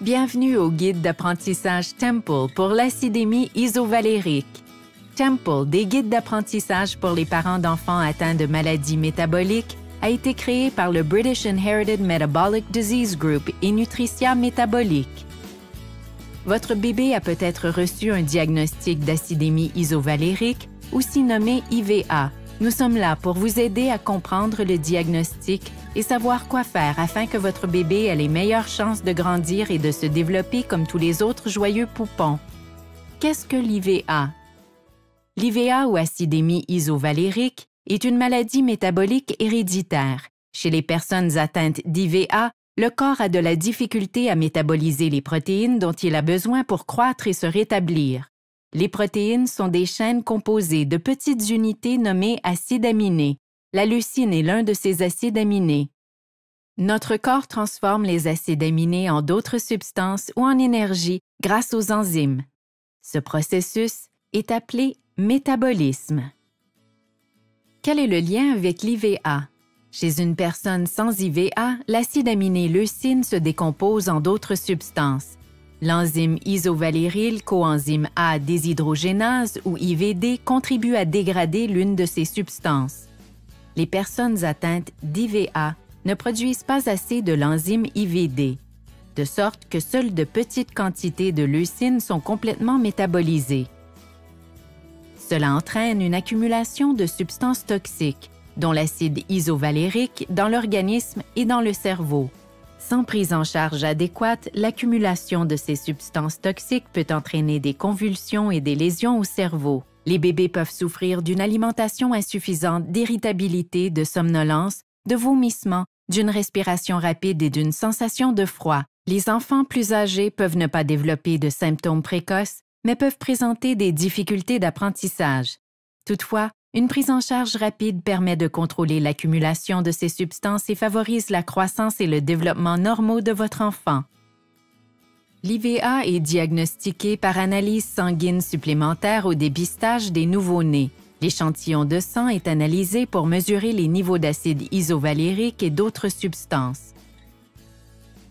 Bienvenue au guide d'apprentissage Temple pour l'acidémie isovalérique. Temple, des guides d'apprentissage pour les parents d'enfants atteints de maladies métaboliques, a été créé par le British Inherited Metabolic Disease Group et Nutricia Métabolique. Votre bébé a peut-être reçu un diagnostic d'acidémie isovalérique, aussi nommé IVA. Nous sommes là pour vous aider à comprendre le diagnostic et savoir quoi faire afin que votre bébé ait les meilleures chances de grandir et de se développer comme tous les autres joyeux poupons. Qu'est-ce que l'IVA? L'IVA ou acidémie isovalérique est une maladie métabolique héréditaire. Chez les personnes atteintes d'IVA, le corps a de la difficulté à métaboliser les protéines dont il a besoin pour croître et se rétablir. Les protéines sont des chaînes composées de petites unités nommées acides aminés. La leucine est l'un de ces acides aminés. Notre corps transforme les acides aminés en d'autres substances ou en énergie grâce aux enzymes. Ce processus est appelé métabolisme. Quel est le lien avec l'IVA? Chez une personne sans IVA, l'acide aminé leucine se décompose en d'autres substances. L'enzyme isovaléryl coenzyme A déshydrogénase ou IVD contribue à dégrader l'une de ces substances. Les personnes atteintes d'IVA ne produisent pas assez de l'enzyme IVD, de sorte que seules de petites quantités de leucine sont complètement métabolisées. Cela entraîne une accumulation de substances toxiques, dont l'acide isovalérique, dans l'organisme et dans le cerveau. Sans prise en charge adéquate, l'accumulation de ces substances toxiques peut entraîner des convulsions et des lésions au cerveau. Les bébés peuvent souffrir d'une alimentation insuffisante, d'irritabilité, de somnolence, de vomissements, d'une respiration rapide et d'une sensation de froid. Les enfants plus âgés peuvent ne pas développer de symptômes précoces, mais peuvent présenter des difficultés d'apprentissage. Toutefois, une prise en charge rapide permet de contrôler l'accumulation de ces substances et favorise la croissance et le développement normaux de votre enfant. L'IVA est diagnostiqué par analyse sanguine supplémentaire au dépistage des nouveau-nés. L'échantillon de sang est analysé pour mesurer les niveaux d'acide isovalérique et d'autres substances.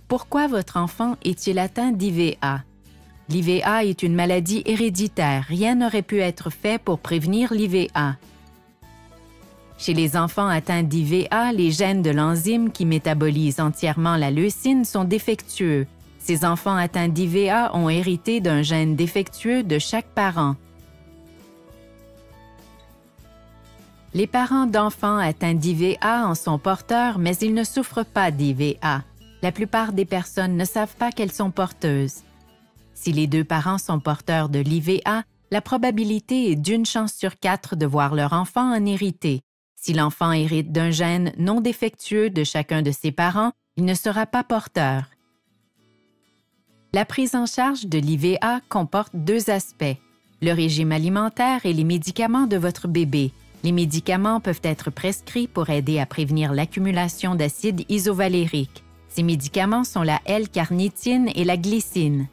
Pourquoi votre enfant est-il atteint d'IVA? L'IVA est une maladie héréditaire. Rien n'aurait pu être fait pour prévenir l'IVA. Chez les enfants atteints d'IVA, les gènes de l'enzyme qui métabolise entièrement la leucine sont défectueux. Ces enfants atteints d'IVA ont hérité d'un gène défectueux de chaque parent. Les parents d'enfants atteints d'IVA en sont porteurs, mais ils ne souffrent pas d'IVA. La plupart des personnes ne savent pas qu'elles sont porteuses. Si les deux parents sont porteurs de l'IVA, la probabilité est d'1 chance sur 4 de voir leur enfant en hériter. Si l'enfant hérite d'un gène non défectueux de chacun de ses parents, il ne sera pas porteur. La prise en charge de l'IVA comporte 2 aspects, le régime alimentaire et les médicaments de votre bébé. Les médicaments peuvent être prescrits pour aider à prévenir l'accumulation d'acide isovalérique. Ces médicaments sont la L-carnitine et la glycine.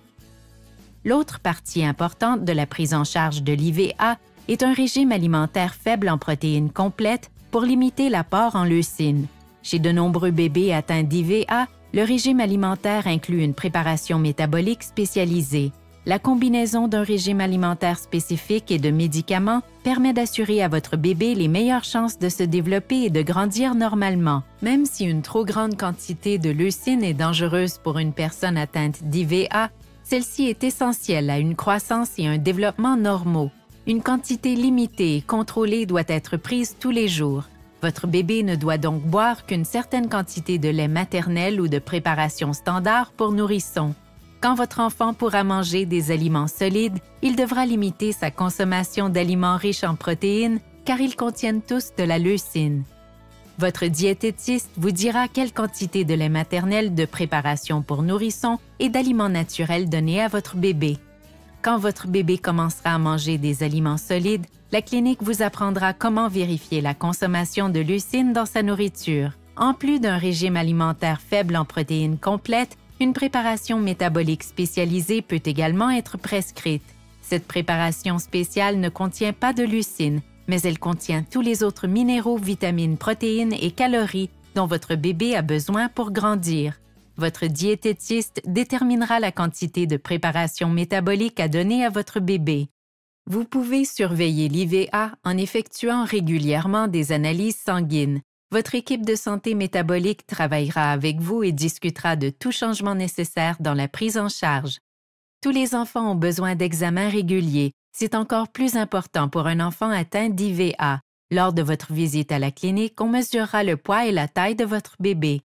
L'autre partie importante de la prise en charge de l'IVA est un régime alimentaire faible en protéines complètes pour limiter l'apport en leucine. Chez de nombreux bébés atteints d'IVA, le régime alimentaire inclut une préparation métabolique spécialisée. La combinaison d'un régime alimentaire spécifique et de médicaments permet d'assurer à votre bébé les meilleures chances de se développer et de grandir normalement. Même si une trop grande quantité de leucine est dangereuse pour une personne atteinte d'IVA, celle-ci est essentielle à une croissance et un développement normaux. Une quantité limitée et contrôlée doit être prise tous les jours. Votre bébé ne doit donc boire qu'une certaine quantité de lait maternel ou de préparation standard pour nourrissons. Quand votre enfant pourra manger des aliments solides, il devra limiter sa consommation d'aliments riches en protéines car ils contiennent tous de la leucine. Votre diététiste vous dira quelle quantité de lait maternel de préparation pour nourrissons et d'aliments naturels donner à votre bébé. Quand votre bébé commencera à manger des aliments solides, la clinique vous apprendra comment vérifier la consommation de leucine dans sa nourriture. En plus d'un régime alimentaire faible en protéines complètes, une préparation métabolique spécialisée peut également être prescrite. Cette préparation spéciale ne contient pas de leucine, mais elle contient tous les autres minéraux, vitamines, protéines et calories dont votre bébé a besoin pour grandir. Votre diététiste déterminera la quantité de préparation métabolique à donner à votre bébé. Vous pouvez surveiller l'IVA en effectuant régulièrement des analyses sanguines. Votre équipe de santé métabolique travaillera avec vous et discutera de tout changement nécessaire dans la prise en charge. Tous les enfants ont besoin d'examens réguliers. C'est encore plus important pour un enfant atteint d'IVA. Lors de votre visite à la clinique, on mesurera le poids et la taille de votre bébé.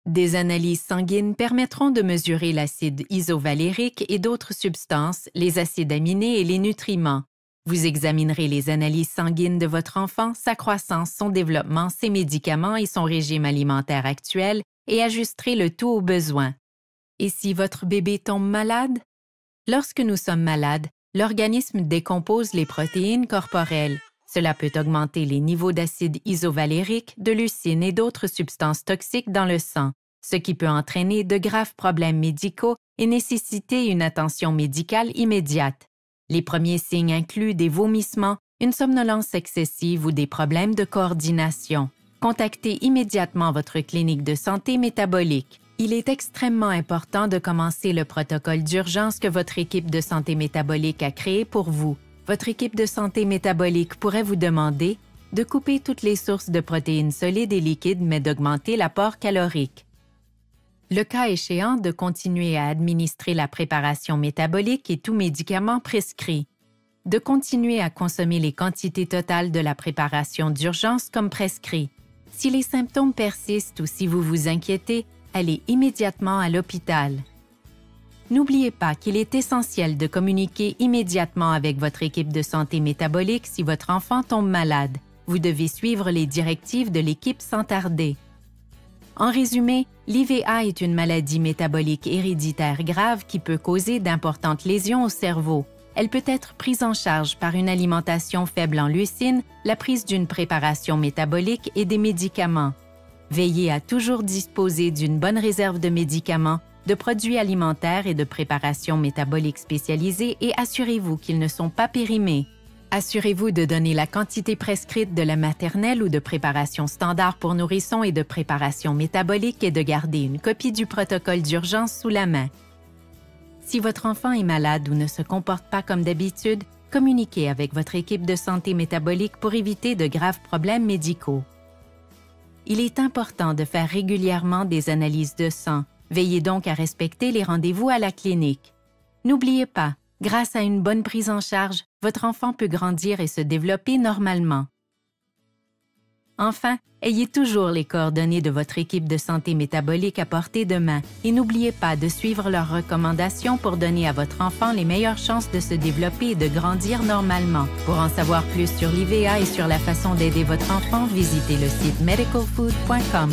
Des analyses sanguines permettront de mesurer l'acide isovalérique et d'autres substances, les acides aminés et les nutriments. Vous examinerez les analyses sanguines de votre enfant, sa croissance, son développement, ses médicaments et son régime alimentaire actuel et ajusterez le tout aux besoins. Et si votre bébé tombe malade? Lorsque nous sommes malades, l'organisme décompose les protéines corporelles. Cela peut augmenter les niveaux d'acide isovalérique, de leucine et d'autres substances toxiques dans le sang, ce qui peut entraîner de graves problèmes médicaux et nécessiter une attention médicale immédiate. Les premiers signes incluent des vomissements, une somnolence excessive ou des problèmes de coordination. Contactez immédiatement votre clinique de santé métabolique. Il est extrêmement important de commencer le protocole d'urgence que votre équipe de santé métabolique a créé pour vous. Votre équipe de santé métabolique pourrait vous demander de couper toutes les sources de protéines solides et liquides, mais d'augmenter l'apport calorique. Le cas échéant, de continuer à administrer la préparation métabolique et tout médicament prescrit. De continuer à consommer les quantités totales de la préparation d'urgence comme prescrit. Si les symptômes persistent ou si vous vous inquiétez, allez immédiatement à l'hôpital. N'oubliez pas qu'il est essentiel de communiquer immédiatement avec votre équipe de santé métabolique si votre enfant tombe malade. Vous devez suivre les directives de l'équipe sans tarder. En résumé, l'IVA est une maladie métabolique héréditaire grave qui peut causer d'importantes lésions au cerveau. Elle peut être prise en charge par une alimentation faible en leucine, la prise d'une préparation métabolique et des médicaments. Veillez à toujours disposer d'une bonne réserve de médicaments, de produits alimentaires et de préparations métaboliques spécialisées et assurez-vous qu'ils ne sont pas périmés. Assurez-vous de donner la quantité prescrite de la maternelle ou de préparation standard pour nourrissons et de préparation métabolique et de garder une copie du protocole d'urgence sous la main. Si votre enfant est malade ou ne se comporte pas comme d'habitude, communiquez avec votre équipe de santé métabolique pour éviter de graves problèmes médicaux. Il est important de faire régulièrement des analyses de sang. Veillez donc à respecter les rendez-vous à la clinique. N'oubliez pas, grâce à une bonne prise en charge, votre enfant peut grandir et se développer normalement. Enfin, ayez toujours les coordonnées de votre équipe de santé métabolique à portée de main et n'oubliez pas de suivre leurs recommandations pour donner à votre enfant les meilleures chances de se développer et de grandir normalement. Pour en savoir plus sur l'IVA et sur la façon d'aider votre enfant, visitez le site medicalfood.com.